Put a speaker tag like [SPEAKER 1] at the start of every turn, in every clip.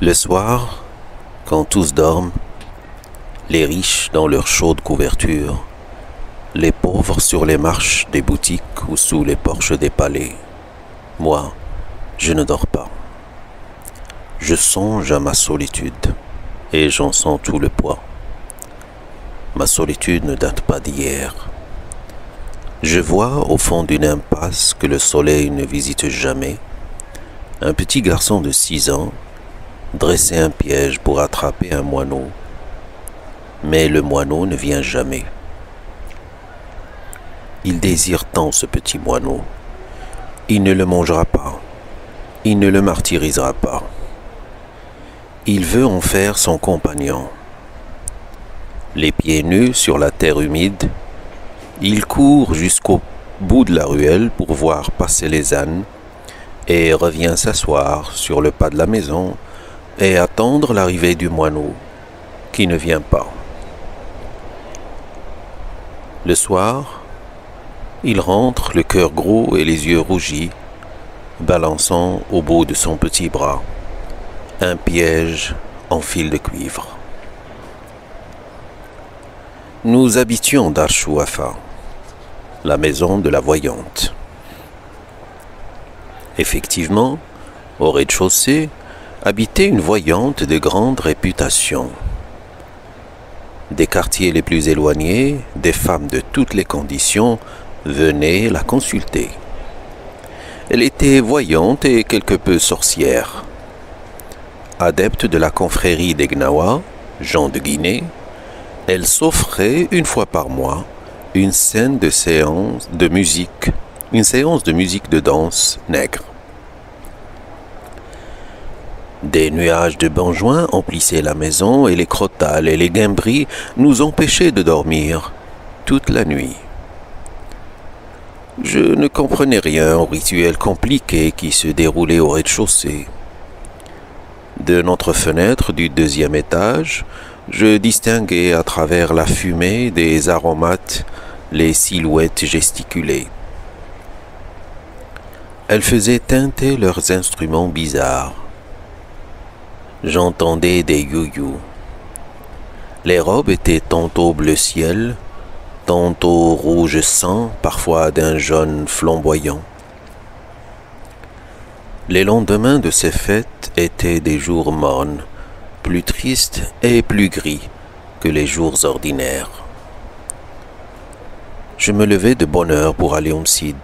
[SPEAKER 1] Le soir, quand tous dorment, les riches dans leurs chaudes couvertures, les pauvres sur les marches des boutiques ou sous les porches des palais, moi, je ne dors pas. Je songe à ma solitude et j'en sens tout le poids. Ma solitude ne date pas d'hier. Je vois au fond d'une impasse que le soleil ne visite jamais un petit garçon de 6 ans dresser un piège pour attraper un moineau. Mais le moineau ne vient jamais. Il désire tant ce petit moineau. Il ne le mangera pas. Il ne le martyrisera pas. Il veut en faire son compagnon. Les pieds nus sur la terre humide, il court jusqu'au bout de la ruelle pour voir passer les ânes et revient s'asseoir sur le pas de la maison et attendre l'arrivée du moineau qui ne vient pas. Le soir, il rentre le cœur gros et les yeux rougis, balançant au bout de son petit bras un piège en fil de cuivre. Nous habitions Dar Chouafa, la maison de la voyante. Effectivement, au rez-de-chaussée, habitait une voyante de grande réputation. Des quartiers les plus éloignés, des femmes de toutes les conditions venaient la consulter. Elle était voyante et quelque peu sorcière. Adepte de la confrérie des Gnawa, Jean de Guinée, elle s'offrait une fois par mois une séance de musique de danse nègre. Des nuages de benjoin emplissaient la maison et les crotales et les guimbris nous empêchaient de dormir toute la nuit. Je ne comprenais rien au rituel compliqué qui se déroulait au rez-de-chaussée. De notre fenêtre du 2e étage, je distinguais à travers la fumée des aromates les silhouettes gesticulées. Elles faisaient tinter leurs instruments bizarres. J'entendais des you-you. Les robes étaient tantôt bleu ciel, tantôt rouge sang, parfois d'un jaune flamboyant. Les lendemains de ces fêtes étaient des jours mornes, plus tristes et plus gris que les jours ordinaires. Je me levais de bonne heure pour aller au Msid,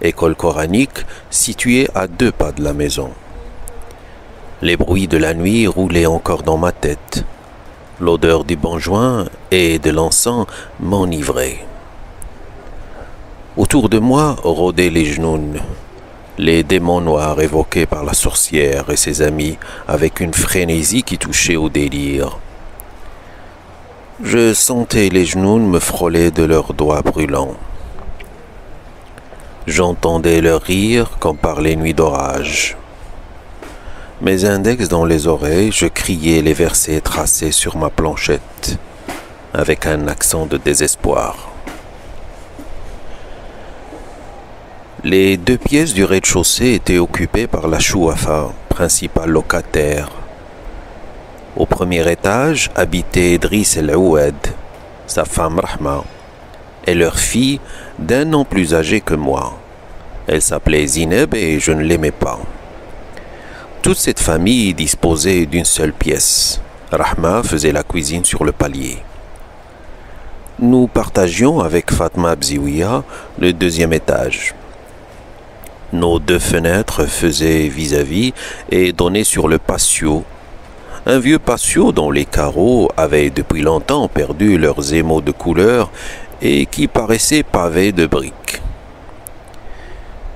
[SPEAKER 1] école coranique située à 2 pas de la maison. Les bruits de la nuit roulaient encore dans ma tête. L'odeur du benjoin et de l'encens m'enivrait. Autour de moi rôdaient les genounes, les démons noirs évoqués par la sorcière et ses amis avec une frénésie qui touchait au délire. Je sentais les genounes me frôler de leurs doigts brûlants. J'entendais leur rire comme par les nuits d'orage. Mes index dans les oreilles, je criais les versets tracés sur ma planchette, avec un accent de désespoir. Les 2 pièces du rez-de-chaussée étaient occupées par la Chouafa, principal locataire. Au 1er étage habitait Driss El-Oued, sa femme Rahma, et leur fille d'1 an plus âgée que moi. Elle s'appelait Zineb et je ne l'aimais pas. Toute cette famille disposait d'une seule pièce. Rahma faisait la cuisine sur le palier. Nous partagions avec Fatma Bziouia le 2e étage. Nos 2 fenêtres faisaient vis-à-vis et donnaient sur le patio. Un vieux patio dont les carreaux avaient depuis longtemps perdu leurs émaux de couleur et qui paraissait pavé de briques.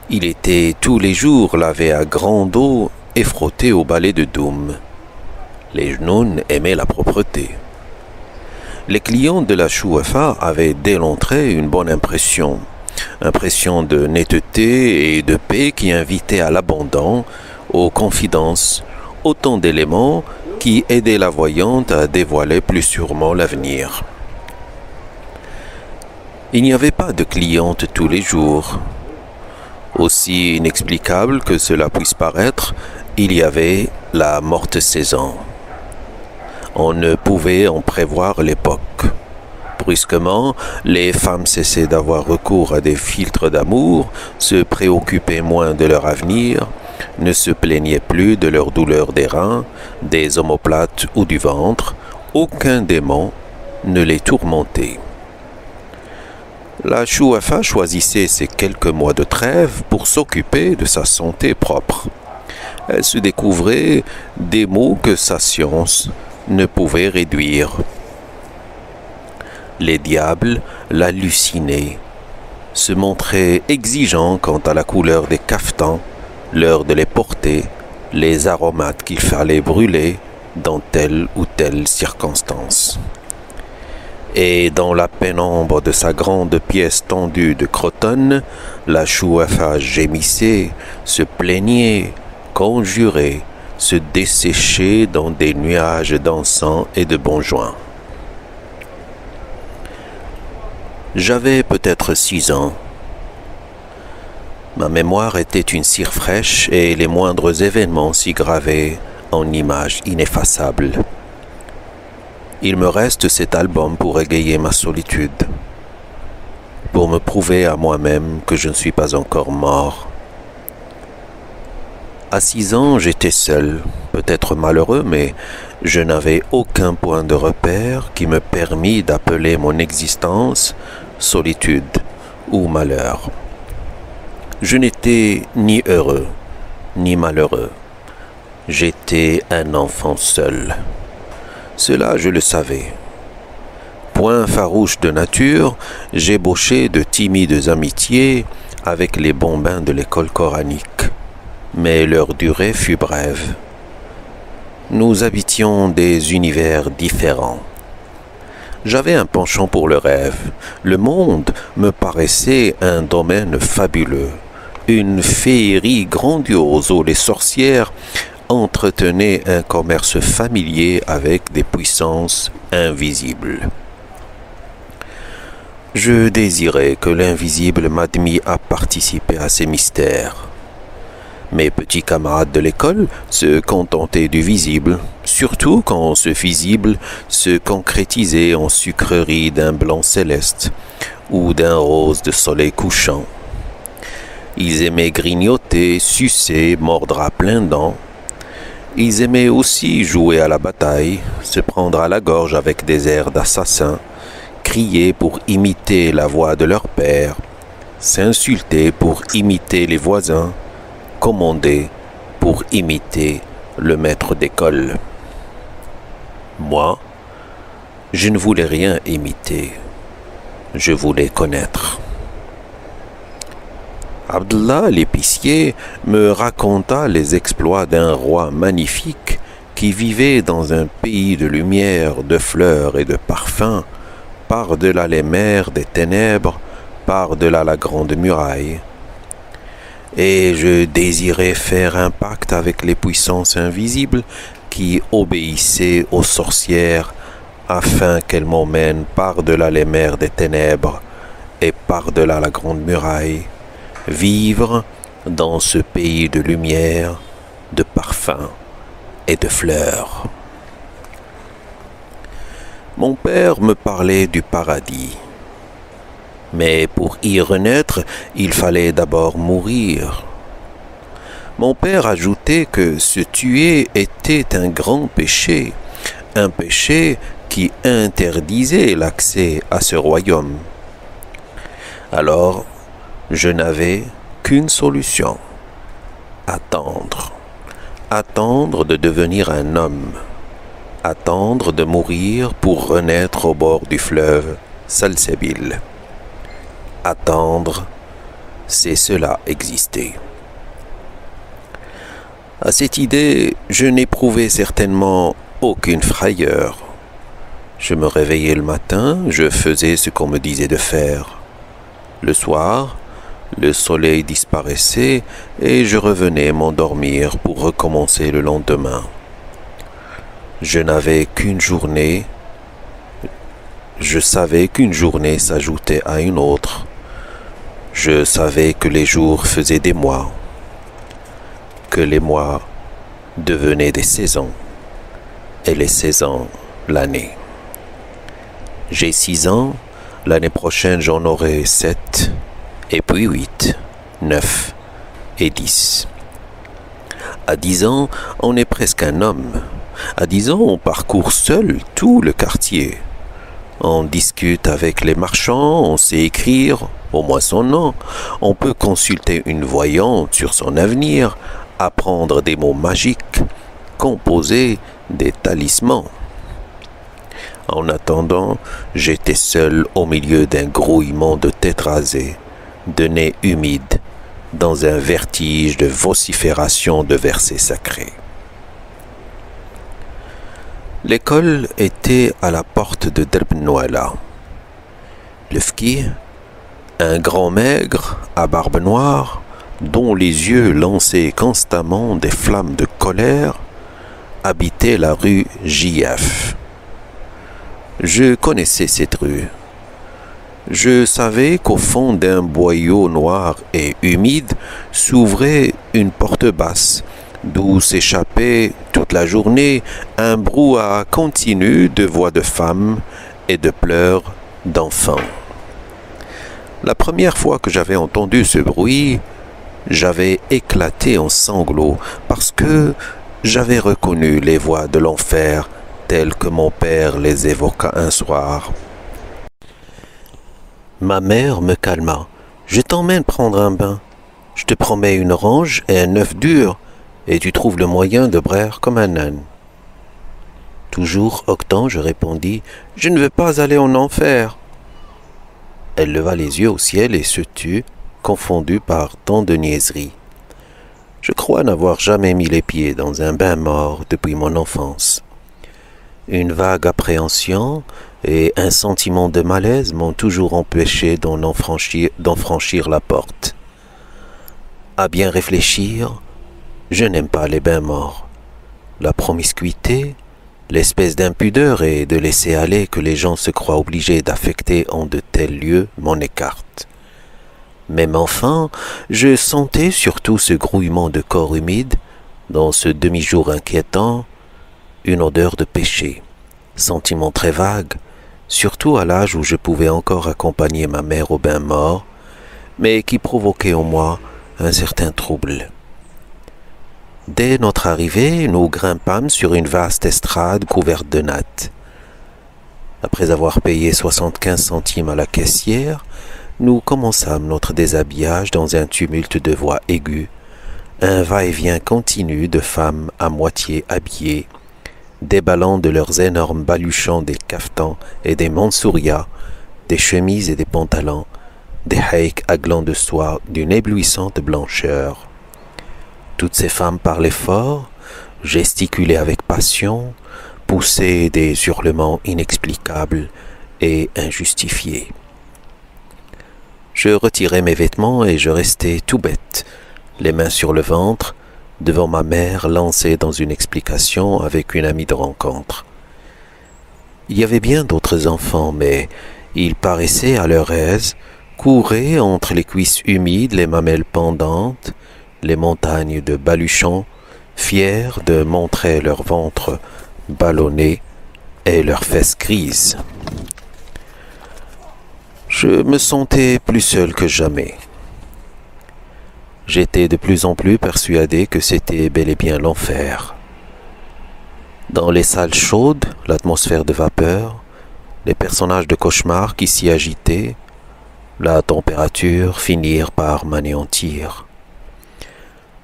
[SPEAKER 1] Il était tous les jours lavé à grande eau et frotté au balai de Doum. Les genounes aimaient la propreté. Les clients de la Chouafa avaient dès l'entrée une bonne impression de netteté et de paix qui invitait à l'abandon, aux confidences, autant d'éléments qui aidaient la voyante à dévoiler plus sûrement l'avenir. Il n'y avait pas de clientes tous les jours. Aussi inexplicable que cela puisse paraître, il y avait la morte saison. On ne pouvait en prévoir l'époque. Brusquement, les femmes cessaient d'avoir recours à des filtres d'amour, se préoccupaient moins de leur avenir, ne se plaignaient plus de leur douleur des reins, des omoplates ou du ventre. Aucun démon ne les tourmentait. La Chouafa choisissait ces quelques mois de trêve pour s'occuper de sa santé propre. Elle se découvrait des maux que sa science ne pouvait réduire. Les diables l'hallucinaient, se montraient exigeants quant à la couleur des cafetans, l'heure de les porter, les aromates qu'il fallait brûler dans telle ou telle circonstance. Et dans la pénombre de sa grande pièce tendue de crotonne, la Chouafa gémissait, se plaignait, conjurait, se desséchait dans des nuages d'encens et de bonjoin. J'avais peut-être 6 ans. Ma mémoire était une cire fraîche et les moindres événements s'y gravaient en images ineffaçables. Il me reste cet album pour égayer ma solitude, pour me prouver à moi-même que je ne suis pas encore mort. À 6 ans, j'étais seul, peut-être malheureux, mais je n'avais aucun point de repère qui me permît d'appeler mon existence solitude ou malheur. Je n'étais ni heureux, ni malheureux. J'étais un enfant seul. Cela, je le savais. Point farouche de nature, j'ébauchai de timides amitiés avec les bambins de l'école coranique. Mais leur durée fut brève. Nous habitions des univers différents. J'avais un penchant pour le rêve. Le monde me paraissait un domaine fabuleux, une féerie grandiose où les sorcières entretenaient un commerce familier avec des puissances invisibles. Je désirais que l'invisible m'admît à participer à ces mystères. Mes petits camarades de l'école se contentaient du visible, surtout quand ce visible se concrétisait en sucreries d'un blanc céleste ou d'un rose de soleil couchant. Ils aimaient grignoter, sucer, mordre à pleines dents. Ils aimaient aussi jouer à la bataille, se prendre à la gorge avec des airs d'assassins, crier pour imiter la voix de leur père, s'insulter pour imiter les voisins, commander pour imiter le maître d'école. Moi, je ne voulais rien imiter, je voulais connaître. Abdallah l'épicier me raconta les exploits d'un roi magnifique qui vivait dans un pays de lumière, de fleurs et de parfums, par-delà les mers des ténèbres, par-delà la grande muraille. Et je désirais faire un pacte avec les puissances invisibles qui obéissaient aux sorcières afin qu'elles m'emmènent par-delà les mers des ténèbres et par-delà la grande muraille, vivre dans ce pays de lumière, de parfums et de fleurs. Mon père me parlait du paradis. Mais pour y renaître, il fallait d'abord mourir. Mon père ajoutait que se tuer était un grand péché, un péché qui interdisait l'accès à ce royaume. Alors, je n'avais qu'une solution, attendre. Attendre de devenir un homme, attendre de mourir pour renaître au bord du fleuve Salsebil. Attendre, c'est cela exister. À cette idée, je n'éprouvais certainement aucune frayeur. Je me réveillais le matin, je faisais ce qu'on me disait de faire. Le soir, le soleil disparaissait et je revenais m'endormir pour recommencer le lendemain. Je n'avais qu'une journée. Je savais qu'une journée s'ajoutait à une autre. Je savais que les jours faisaient des mois, que les mois devenaient des saisons, et les saisons l'année. J'ai 6 ans, l'année prochaine j'en aurai 7, et puis 8, 9 et 10. À 10 ans, on est presque un homme. À 10 ans, on parcourt seul tout le quartier. On discute avec les marchands, on sait écrire, au moins son nom. On peut consulter une voyante sur son avenir, apprendre des mots magiques, composer des talismans. En attendant, j'étais seul au milieu d'un grouillement de têtes rasées, de nez humides, dans un vertige de vocifération de versets sacrés. L'école était à la porte de Derb Nouala. Le fki, un grand maigre à barbe noire, dont les yeux lançaient constamment des flammes de colère, habitait la rue JF. Je connaissais cette rue. Je savais qu'au fond d'un boyau noir et humide s'ouvrait une porte basse, d'où s'échappait toute la journée un brouhaha continu de voix de femmes et de pleurs d'enfants. La première fois que j'avais entendu ce bruit, j'avais éclaté en sanglots parce que j'avais reconnu les voix de l'enfer telles que mon père les évoqua un soir. Ma mère me calma. « Je t'emmène prendre un bain. Je te promets une orange et un œuf dur, et tu trouves le moyen de braire comme un âne. » Toujours octant, je répondis « Je ne veux pas aller en enfer. » Elle leva les yeux au ciel et se tut, confondue par tant de niaiseries. Je crois n'avoir jamais mis les pieds dans un bain mort depuis mon enfance. Une vague appréhension et un sentiment de malaise m'ont toujours empêché d'en franchir la porte. À bien réfléchir, je n'aime pas les bains morts. La promiscuité, l'espèce d'impudeur et de laisser aller que les gens se croient obligés d'affecter en de tels lieux m'en écarte. Même enfant, je sentais surtout ce grouillement de corps humide, dans ce demi-jour inquiétant, une odeur de péché, sentiment très vague, surtout à l'âge où je pouvais encore accompagner ma mère au bain mort, mais qui provoquait en moi un certain trouble. Dès notre arrivée, nous grimpâmes sur une vaste estrade couverte de nattes. Après avoir payé 75 centimes à la caissière, nous commençâmes notre déshabillage dans un tumulte de voix aiguës, un va-et-vient continu de femmes à moitié habillées, déballant de leurs énormes baluchons des caftans et des mansourias, des chemises et des pantalons, des haïks à glands de soie d'une éblouissante blancheur. Toutes ces femmes parlaient fort, gesticulaient avec passion, poussaient des hurlements inexplicables et injustifiés. Je retirai mes vêtements et je restai tout bête, les mains sur le ventre, devant ma mère lancée dans une explication avec une amie de rencontre. Il y avait bien d'autres enfants, mais ils paraissaient à leur aise, couraient entre les cuisses humides, les mamelles pendantes, les montagnes de baluchons, fiers de montrer leur ventre ballonné et leurs fesses grises. Je me sentais plus seul que jamais. J'étais de plus en plus persuadé que c'était bel et bien l'enfer. Dans les salles chaudes, l'atmosphère de vapeur, les personnages de cauchemar qui s'y agitaient, la température finirent par m'anéantir.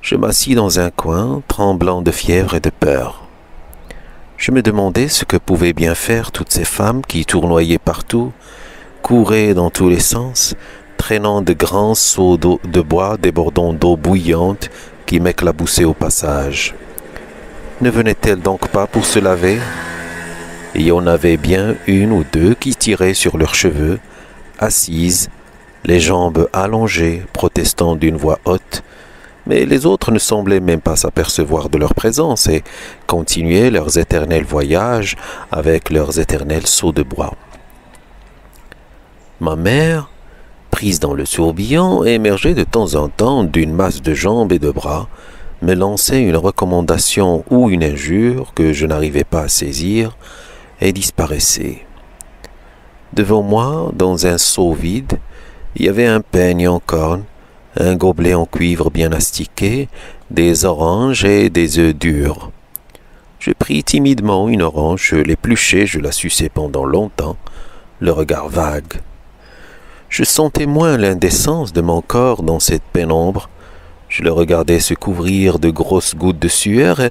[SPEAKER 1] Je m'assis dans un coin, tremblant de fièvre et de peur. Je me demandais ce que pouvaient bien faire toutes ces femmes qui tournoyaient partout, couraient dans tous les sens, traînant de grands seaux de bois débordant d'eau bouillante qui m'éclaboussaient au passage. Ne venaient-elles donc pas pour se laver? Il y en avait bien une ou deux qui tiraient sur leurs cheveux, assises, les jambes allongées, protestant d'une voix haute, mais les autres ne semblaient même pas s'apercevoir de leur présence et continuaient leurs éternels voyages avec leurs éternels seaux de bois. Ma mère, prise dans le tourbillon, émergeait de temps en temps d'une masse de jambes et de bras, me lançait une recommandation ou une injure que je n'arrivais pas à saisir et disparaissait. Devant moi, dans un seau vide, il y avait un peigne en corne, un gobelet en cuivre bien astiqué, des oranges et des œufs durs. Je pris timidement une orange, je l'épluchai, je la suçai pendant longtemps, le regard vague. Je sentais moins l'indécence de mon corps dans cette pénombre. Je le regardais se couvrir de grosses gouttes de sueur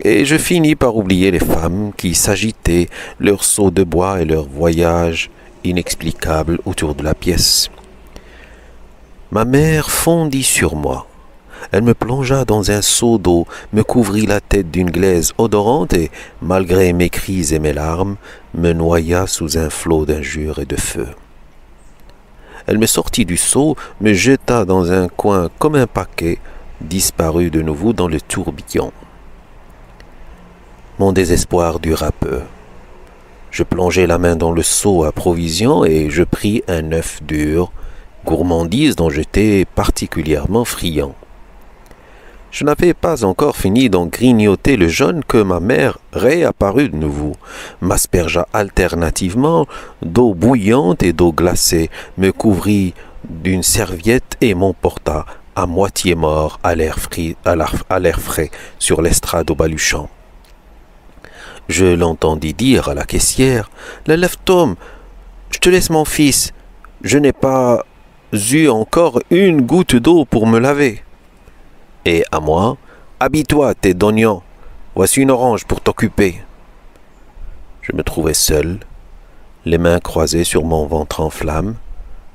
[SPEAKER 1] et je finis par oublier les femmes qui s'agitaient, leurs seaux de bois et leur voyage inexplicable autour de la pièce. Ma mère fondit sur moi. Elle me plongea dans un seau d'eau, me couvrit la tête d'une glaise odorante et, malgré mes cris et mes larmes, me noya sous un flot d'injures et de feu. Elle me sortit du seau, me jeta dans un coin comme un paquet, disparut de nouveau dans le tourbillon. Mon désespoir dura peu. Je plongeai la main dans le seau à provisions et je pris un œuf dur, gourmandise dont j'étais particulièrement friand. Je n'avais pas encore fini d'en grignoter le jaune que ma mère réapparut de nouveau, m'aspergea alternativement d'eau bouillante et d'eau glacée, me couvrit d'une serviette et m'emporta à moitié mort à l'air frais sur l'estrade au baluchon. Je l'entendis dire à la caissière « Lève Tom, je te laisse mon fils, je n'ai pas eu encore une goutte d'eau pour me laver. » Et à moi « Habille-toi, tête d'oignon, voici une orange pour t'occuper. » Je me trouvais seul, les mains croisées sur mon ventre en flammes,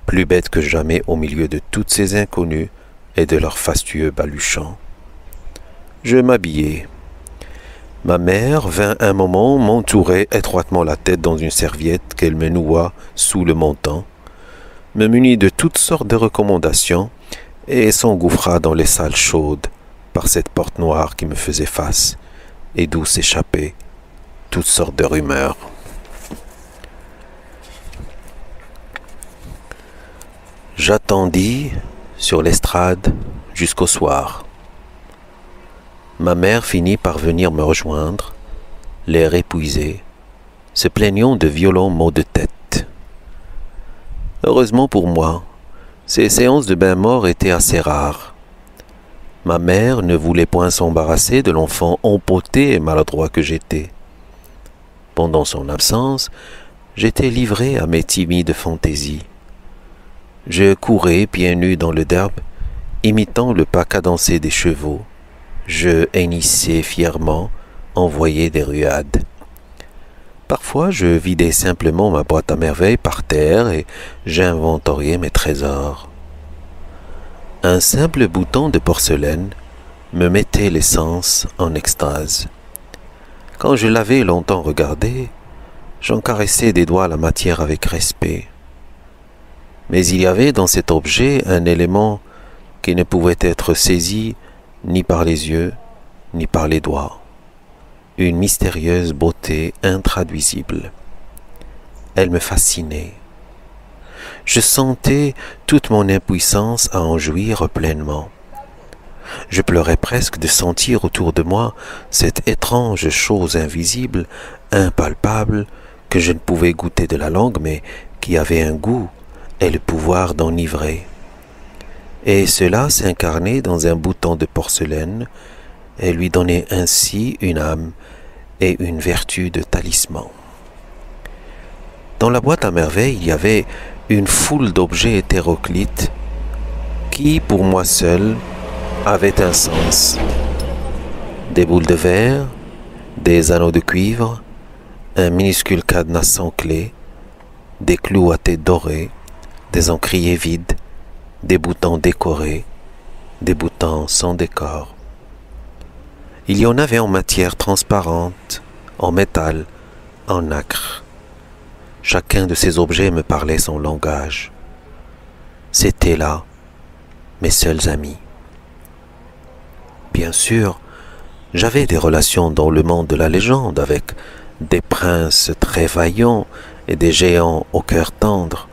[SPEAKER 1] plus bête que jamais au milieu de toutes ces inconnues et de leurs fastueux baluchons. Je m'habillai. Ma mère vint un moment m'entourer étroitement la tête dans une serviette qu'elle me noua sous le menton, me munit de toutes sortes de recommandations et s'engouffra dans les salles chaudes par cette porte noire qui me faisait face et d'où s'échappaient toutes sortes de rumeurs. J'attendis sur l'estrade jusqu'au soir. Ma mère finit par venir me rejoindre, l'air épuisé, se plaignant de violents maux de tête. Heureusement pour moi, ces séances de bain-mort étaient assez rares. Ma mère ne voulait point s'embarrasser de l'enfant empoté et maladroit que j'étais. Pendant son absence, j'étais livré à mes timides fantaisies. Je courais pieds nus dans le derbe, imitant le pas cadencé des chevaux. Je hennissais fièrement, envoyais des ruades. Parfois, je vidais simplement ma boîte à merveilles par terre et j'inventoriais mes trésors. Un simple bouton de porcelaine me mettait les sens en extase. Quand je l'avais longtemps regardé, j'en caressais des doigts la matière avec respect. Mais il y avait dans cet objet un élément qui ne pouvait être saisi ni par les yeux, ni par les doigts. Une mystérieuse beauté intraduisible. Elle me fascinait. Je sentais toute mon impuissance à en jouir pleinement. Je pleurais presque de sentir autour de moi cette étrange chose invisible, impalpable, que je ne pouvais goûter de la langue, mais qui avait un goût et le pouvoir d'enivrer. Et cela s'incarnait dans un bouton de porcelaine et lui donnait ainsi une âme et une vertu de talisman. Dans la boîte à merveilles, il y avait une foule d'objets hétéroclites qui, pour moi seul, avaient un sens. Des boules de verre, des anneaux de cuivre, un minuscule cadenas sans clé, des clous à tête dorée, des encriers vides, des boutons décorés, des boutons sans décor. Il y en avait en matière transparente, en métal, en nacre. Chacun de ces objets me parlait son langage. C'étaient là mes seuls amis. Bien sûr, j'avais des relations dans le monde de la légende avec des princes très vaillants et des géants au cœur tendre,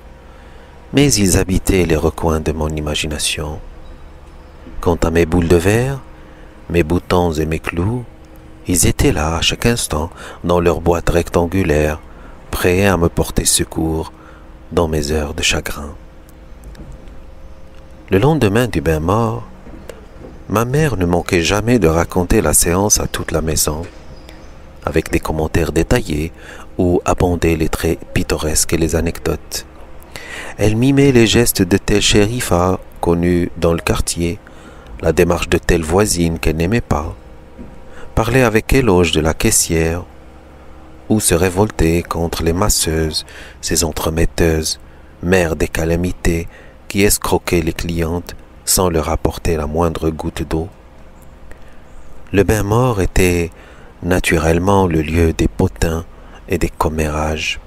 [SPEAKER 1] mais ils habitaient les recoins de mon imagination. Quant à mes boules de verre, Mes boutons et mes clous, ils étaient là à chaque instant dans leur boîte rectangulaire, prêts à me porter secours dans mes heures de chagrin. Le lendemain du bain mort, ma mère ne manquait jamais de raconter la séance à toute la maison, avec des commentaires détaillés où abondaient les traits pittoresques et les anecdotes. Elle mimait les gestes de telle shérifa connue dans le quartier, la démarche de telle voisine qu'elle n'aimait pas, parlait avec éloge de la caissière, ou se révoltait contre les masseuses, ces entremetteuses, mères des calamités, qui escroquaient les clientes sans leur apporter la moindre goutte d'eau. Le bain mort était naturellement le lieu des potins et des commérages.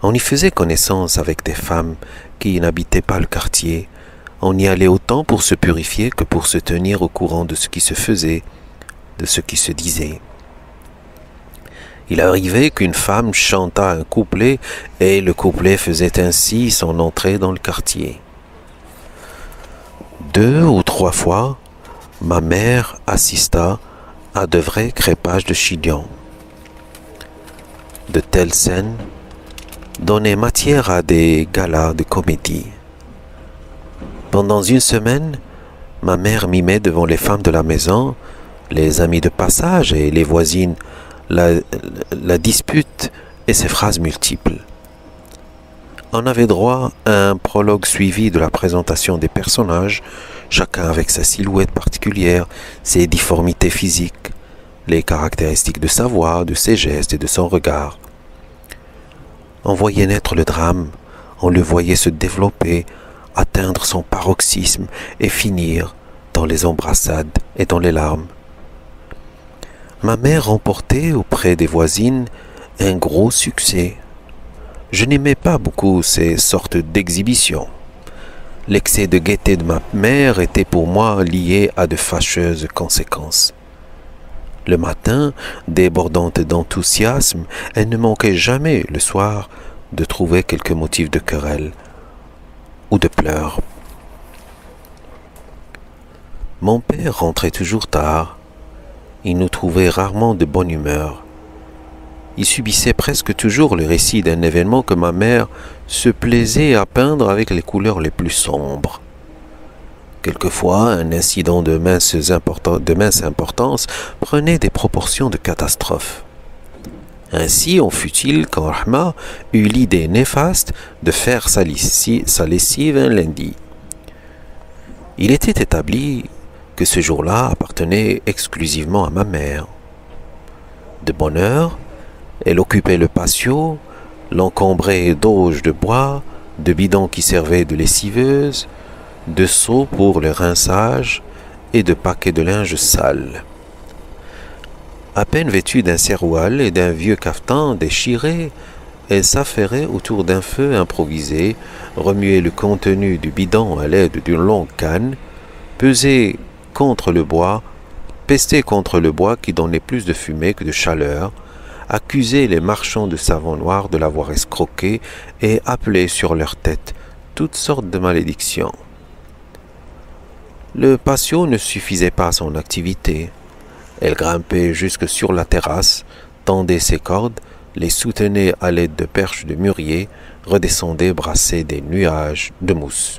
[SPEAKER 1] On y faisait connaissance avec des femmes qui n'habitaient pas le quartier. On y allait autant pour se purifier que pour se tenir au courant de ce qui se faisait, de ce qui se disait. Il arrivait qu'une femme chantât un couplet et le couplet faisait ainsi son entrée dans le quartier. 2 ou 3 fois, ma mère assista à de vrais crépages de chignons. De telles scènes donnaient matière à des galas de comédie. Pendant une semaine, ma mère mimait devant les femmes de la maison, les amis de passage et les voisines la dispute et ses phrases multiples. On avait droit à un prologue suivi de la présentation des personnages, chacun avec sa silhouette particulière, ses difformités physiques, les caractéristiques de sa voix, de ses gestes et de son regard. On voyait naître le drame, on le voyait se développer, atteindre son paroxysme et finir dans les embrassades et dans les larmes. Ma mère remportait auprès des voisines un gros succès. Je n'aimais pas beaucoup ces sortes d'exhibitions. L'excès de gaieté de ma mère était pour moi lié à de fâcheuses conséquences. Le matin, débordante d'enthousiasme, elle ne manquait jamais, le soir, de trouver quelques motifs de querelle ou de pleurs. Mon père rentrait toujours tard. Il nous trouvait rarement de bonne humeur. Il subissait presque toujours le récit d'un événement que ma mère se plaisait à peindre avec les couleurs les plus sombres. Quelquefois, un incident de mince importance prenait des proportions de catastrophe. Ainsi en fut-il quand Rahma eut l'idée néfaste de faire sa lessive un lundi. Il était établi que ce jour-là appartenait exclusivement à ma mère. De bonne heure, elle occupait le patio, l'encombrait d'auges de bois, de bidons qui servaient de lessiveuse, de seaux pour le rinçage et de paquets de linge sale. À peine vêtue d'un seroual et d'un vieux cafetan déchiré, elle s'affairait autour d'un feu improvisé, remuait le contenu du bidon à l'aide d'une longue canne, pestait contre le bois qui donnait plus de fumée que de chaleur, accusait les marchands de savon noir de l'avoir escroqué et appelait sur leur tête toutes sortes de malédictions. Le patio ne suffisait pas à son activité. Elle grimpait jusque sur la terrasse, tendait ses cordes, les soutenait à l'aide de perches de mûrier, redescendait brasser des nuages de mousse.